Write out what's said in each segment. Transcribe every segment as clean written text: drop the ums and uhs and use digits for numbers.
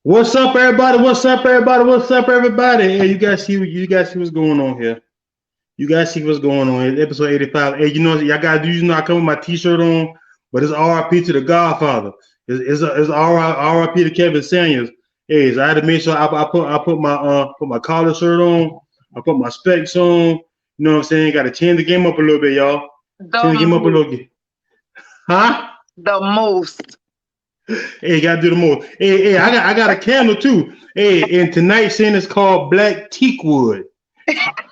What's up, everybody? What's up, everybody? What's up, everybody? Hey, you guys see what's going on here. You guys see what's going on here. Episode 85. Hey, y'all gotta do. I come with my T-shirt on, but it's R.I.P. to the Godfather. It's R.I.P. to Kevin Samuels. Hey, so I had to make sure I put my collar shirt on. I put my specs on. You know what I'm saying? Got to change the game up a little bit, y'all. Change the The game up a most. little bit. Huh? The most. Hey, gotta do the most. Hey, I got a candle too. Hey, and tonight's scent is called Black Teakwood.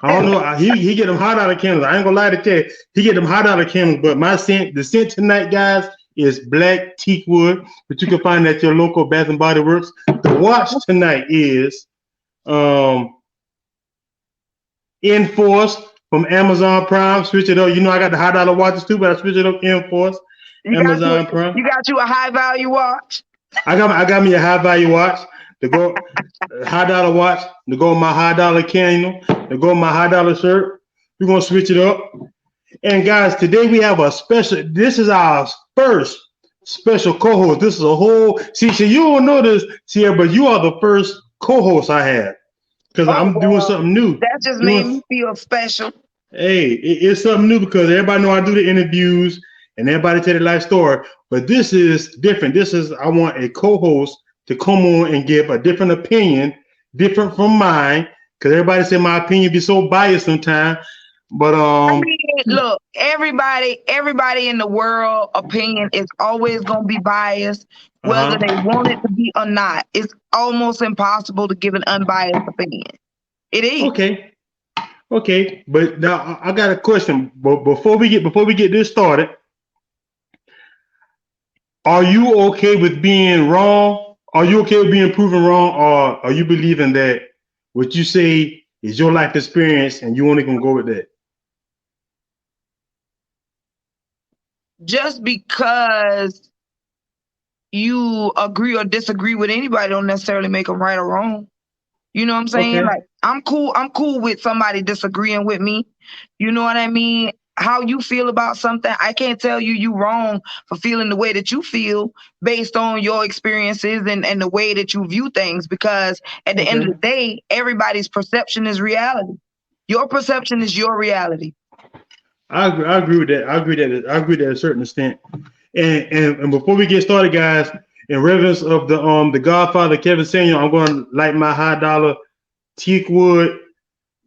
I don't know. He get them hot out of candles. I ain't gonna lie to you. He get them hot out of candles. But the scent tonight, guys, is Black Teakwood. But you can find that at your local Bath and Body Works. The watch tonight is um Enforce from Amazon Prime. Switch it up. I got the high dollar watches too, but I switch it up Enforce, You got you. Amazon Prime. You got you a high value watch. I got me a high value watch to go high dollar watch to go with my high dollar candle to go with my high dollar shirt. We're gonna switch it up. And guys, today we have a special. This is our first special co-host. This is a whole. See, you don't know this, Sierra, but you are the first co-host I had because Oh I'm doing well, something new. that just made Doing me feel special. Hey, it's something new because everybody know I do the interviews and everybody tell their life story. But this is different. I want a co-host to come on and give a different opinion, different from mine, because everybody said my opinion be so biased sometimes. But I mean, look, everybody in the world opinion is always gonna be biased, whether they uh-huh. want it to be or not. It's almost impossible to give an unbiased opinion. It is. Okay. Okay. But now I got a question. But before we get this started, are you okay with being wrong? Are you okay with being proven wrong, or are you believing that what you say is your life experience and you only gonna go with that? Just because you agree or disagree with anybody don't necessarily make them right or wrong. You know what I'm saying? Okay. Like I'm cool with somebody disagreeing with me. You know what I mean? How you feel about something, I can't tell you wrong for feeling the way that you feel based on your experiences and the way that you view things, because at the end of the Okay. day, everybody's perception is reality. Your perception is your reality. I agree with that. I agree that to a certain extent. And before we get started, guys, in reverence of the Godfather Kevin Samuel, I'm going to light my high dollar teakwood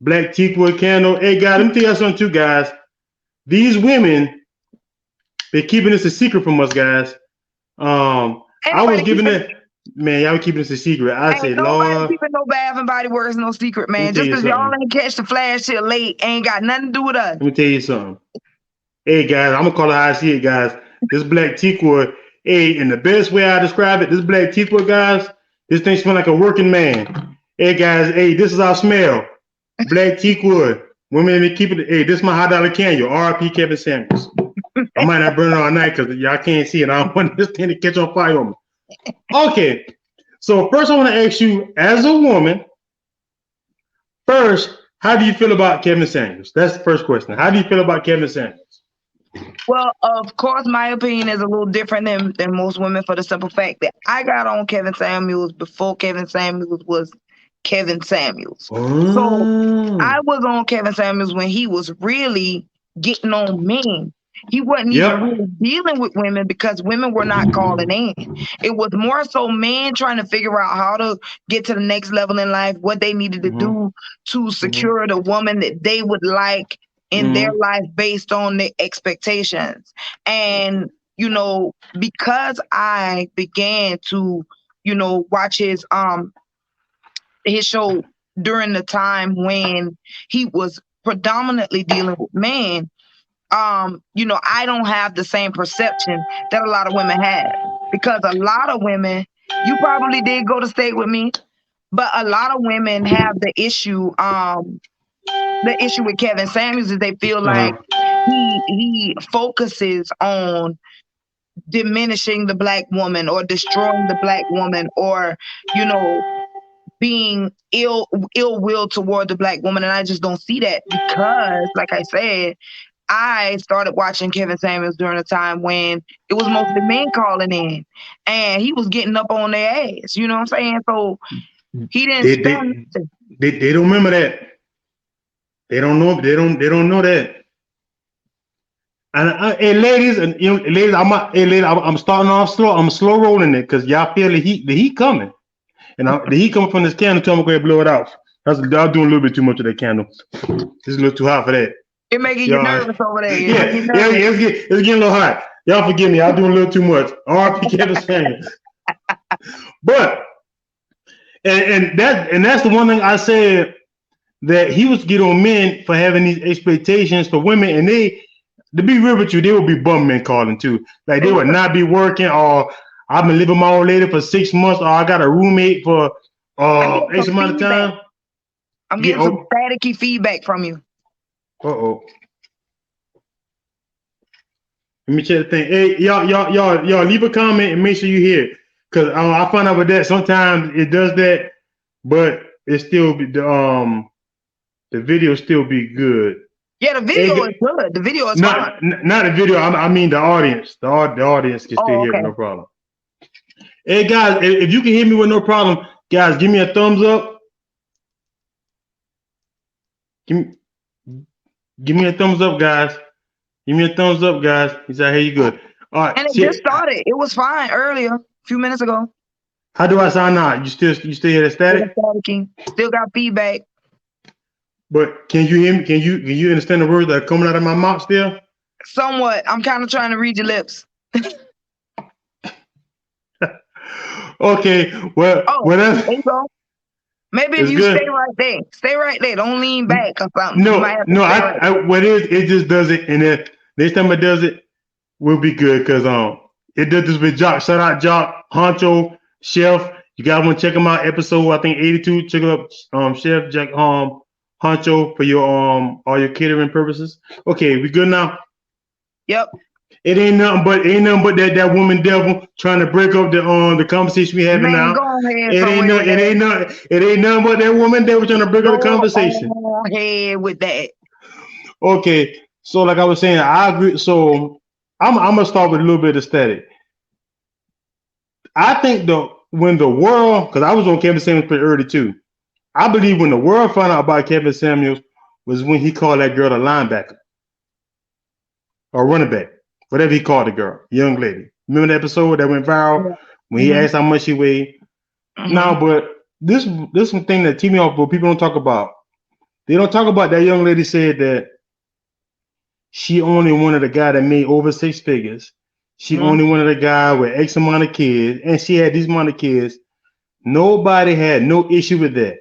black teakwood candle. Hey, guys, let me tell you something too, guys. These women, they're keeping this a secret from us, guys. Um, Ain't I was nobody giving keeping it, man, y'all keeping this a secret. I Ain't said, nobody Lord, keeping no Bath and Body Works no secret, let me man. tell Just you because y'all something. ain't catch the flash till late ain't got nothing to do with us. Let me tell you something. Hey, guys, I'm gonna call it how I see it, guys. This black teakwood. Hey, and the best way I describe it, this black teakwood, guys, this thing smell like a working man. Hey, guys, hey, this is our smell. Black teakwood. Women, they keep it. Hey, this is my hot dollar candle. R.I.P. Kevin Samuels. I might not burn it all night because y'all can't see it. I don't want this thing to catch on fire on me. Okay, so first I want to ask you, as a woman, first, how do you feel about Kevin Samuels? That's the first question. How do you feel about Kevin Samuels? Well, of course, my opinion is a little different than most women for the simple fact that I got on Kevin Samuels before Kevin Samuels was Kevin Samuels. So Oh, I was on Kevin Samuels when he was really getting on men. He wasn't even yep. really dealing with women because women were not calling in. It was more so men trying to figure out how to get to the next level in life, what they needed to Mm-hmm. do to Mm-hmm. secure the woman that they would like in their Mm-hmm. life based on their expectations. And, because I began to, watch his show during the time when he was predominantly dealing with men, I don't have the same perception that a lot of women have. Because a lot of women, you probably did go to state with me, but a lot of women have the issue with Kevin Samuels is they feel like Uh-huh. he focuses on diminishing the black woman or destroying the black woman, or you know being ill will toward the black woman. And I just don't see that because, like I said, I started watching Kevin Samuels during a time when it was mostly men calling in, and he was getting up on their ass. You know what I'm saying? So he didn't They spare they nothing. they don't remember that. They don't know. They don't know that. And hey, ladies, and ladies, I'm starting off slow. I'm slow rolling it because y'all feel the heat coming, and the heat coming from this candle. So I'm gonna blow it out. Y'all doing a little bit too much of that candle. It's a little too hot for that. It making you Y'all, nervous over there. It yeah, making you yeah, nervous. it's getting a little hot. Y'all forgive me. I'm doing a little too much. RP Kevin Samuels. But and that's the one thing I said that he was get on men for having these expectations for women, and they, to be real with you, they would be bum men calling too. Like they would not be working, or I've been living with my old lady for 6 months, or I got a roommate for I'm getting X some amount of feedback. time. I'm Yeah. getting some staticky feedback from you. Oh. Let me check the thing. Hey, y'all, leave a comment and make sure you hear it, cause I find out with that sometimes it does that, but it still be the video still be good. Yeah, the video is good. The video is fine. Not the video. I mean the audience. The audience can still Oh, hear it okay. with no problem. Hey guys, if you can hear me with no problem, guys, give me a thumbs up. Give me a thumbs up, guys. Give me a thumbs up, guys. He said, "Hey, you good?" All right. And it just See, started. It was fine earlier, a few minutes ago. how do I sound now? You still hear the static? Still got feedback. But can you hear me? Can you understand the words that are coming out of my mouth still? Somewhat. I'm kind of trying to read your lips. Okay. Well, there you go. Maybe if it's you good. stay right there. Don't lean back or something. You might No, have to no. stay right there. What it just does it, and then next time it does it, we'll be good because it did this with Jock. Shout out Jock, Honcho, Chef. You guys want to check him out? Episode I think 82. Check it up, Chef Jack Honcho for your all your catering purposes. Okay, we good now. Yep. It ain't nothing but that woman devil trying to break up the conversation we having Man, now. go ahead It ain't somewhere no, with it that. ain't nothing. It ain't nothing but that woman devil trying to break up the conversation. Go ahead with that. Okay, so like I was saying, I agree. So I'm gonna start with a little bit of static. I think when the world, because I was on Kevin Samuels pretty early too. I believe when the world found out about Kevin Samuels was when he called that girl a linebacker or running back, whatever he called the girl, young lady. Remember the episode that went viral when he asked how much she weighed? No, but this one thing that TV off, but people don't talk about. They don't talk about that young lady said that she only wanted a guy that made over 6 figures. She only wanted a guy with X amount of kids, and she had these amount of kids. Nobody had no issue with that.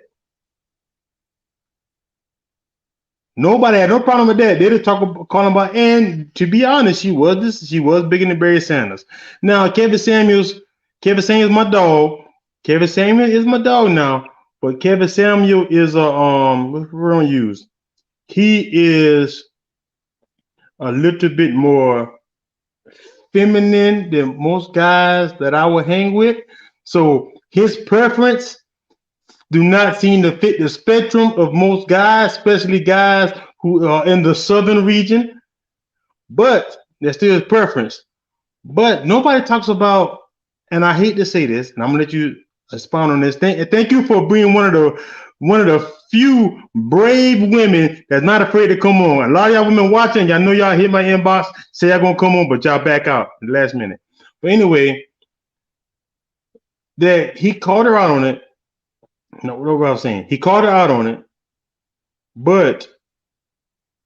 Nobody had no problem with that. They just calling about, and to be honest, she was bigger than Barry Sanders. Now Kevin Samuels my dog. Kevin Samuel is my dog now, but Kevin Samuel is what we're gonna use. He is a little bit more feminine than most guys that I would hang with. So his preference do not seem to fit the spectrum of most guys, especially guys who are in the southern region. But that's still his preference. But nobody talks about, and I hate to say this, and I'm gonna let you expound on this. Thank you for being one of the few brave women that's not afraid to come on. A lot of y'all women watching, y'all know y'all hit my inbox, say y'all gonna come on, but y'all back out in the last minute. But anyway, that he called her out on it. No, what was I was saying? He called her out on it, but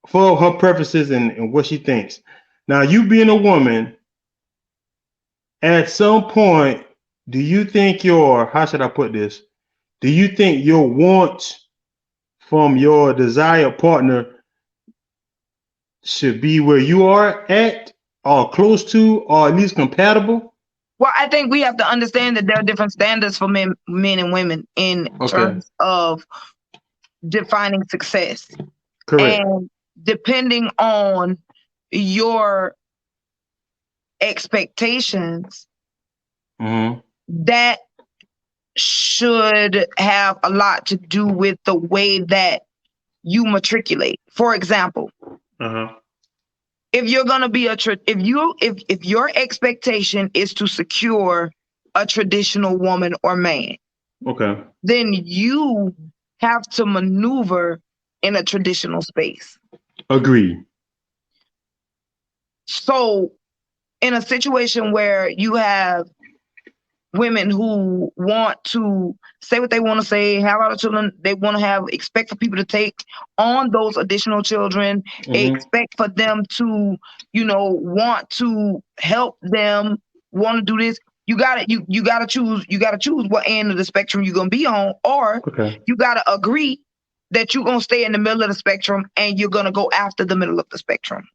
for her preferences and what she thinks. Now, you being a woman, at some point, do you think how should I put this? Do you think your wants from your desired partner should be where you are at, or close to, or at least compatible? Well, I think we have to understand that there are different standards for men and women in terms of defining success. Correct. And depending on your expectations, that should have a lot to do with the way that you matriculate. For example, if you're gonna be if your expectation is to secure a traditional woman or man, Okay. then you have to maneuver in a traditional space. Agreed. So in a situation where you have women who want to say what they want to say, have other children, they want to have, expect for people to take on those additional children, expect for them to, want to help them, want to do this. You gotta choose what end of the spectrum you're gonna be on, or you gotta agree that you're gonna stay in the middle of the spectrum and you're gonna go after the middle of the spectrum.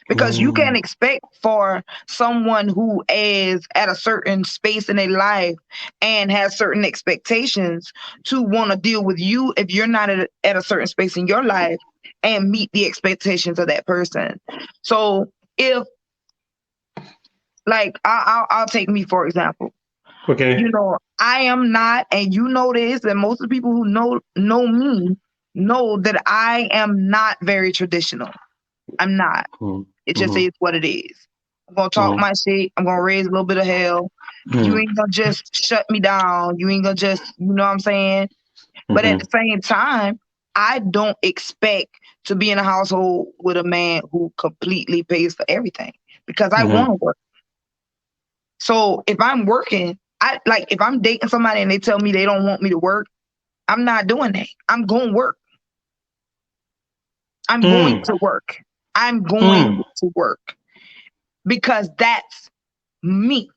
Because you can't expect for someone who is at a certain space in their life and has certain expectations to want to deal with you if you're not at a certain space in your life and meet the expectations of that person. So if, like, I'll take me for example. Okay. I am not, and you know this, and most of the people who know me know that I am not very traditional. I'm not. It just is what it is. I'm gonna talk my shit. I'm gonna raise a little bit of hell. You ain't gonna just shut me down. You ain't gonna just, you know what I'm saying? But at the same time, I don't expect to be in a household with a man who completely pays for everything because I want to work. So if I'm working, if I'm dating somebody and they tell me they don't want me to work, I'm not doing that. I'm going to work. I'm going to work. I'm going to work because that's me.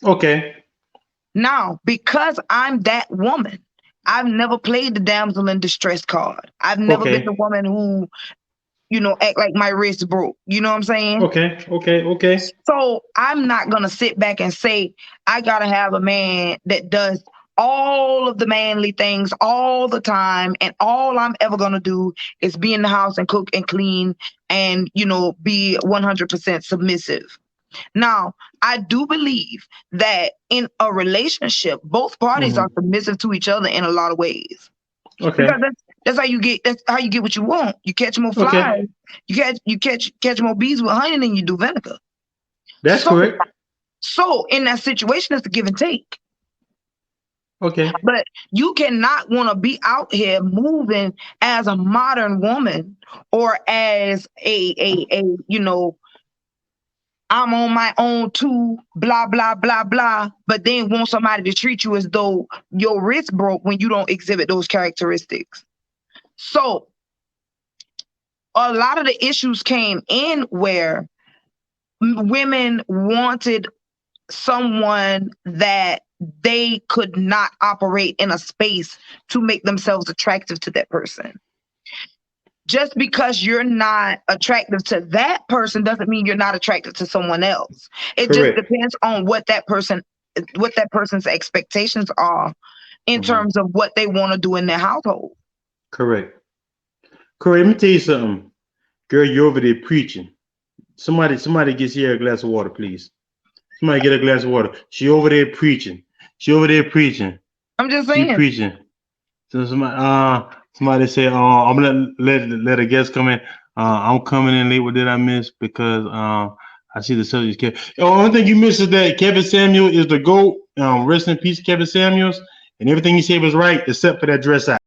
Okay. Now, because I'm that woman, I've never played the damsel in distress card. I've never been the woman who, act like my wrist broke. You know what I'm saying? Okay. So I'm not going to sit back and say, I got to have a man that does all of the manly things all the time. And all I'm ever going to do is be in the house and cook and clean and, be 100% submissive. Now, I do believe that in a relationship, both parties are submissive to each other in a lot of ways. Okay. Because that's how you get what you want. You catch more flies. You catch more bees with honey than you do vinegar. That's correct. So in that situation, it's a give and take. Okay. But you cannot want to be out here moving as a modern woman or as a I'm on my own too, blah, blah, blah, blah, but then want somebody to treat you as though your wrist broke when you don't exhibit those characteristics. So a lot of the issues came in where women wanted someone that they could not operate in a space to make themselves attractive to that person. Just because you're not attractive to that person doesn't mean you're not attractive to someone else. It just depends on what that person's expectations are in terms of what they want to do in their household. Correct. Let me tell you something. Girl, you're over there preaching. Somebody gets here a glass of water, please. Somebody get a glass of water. She over there preaching. I'm just saying. She preaching. So somebody say, I'm gonna let a guest come in. I'm coming in late. What did I miss? Because I see the subject. The only thing you missed is that Kevin Samuel is the GOAT. Rest in peace, Kevin Samuels. And everything he said was right, except for that dress out.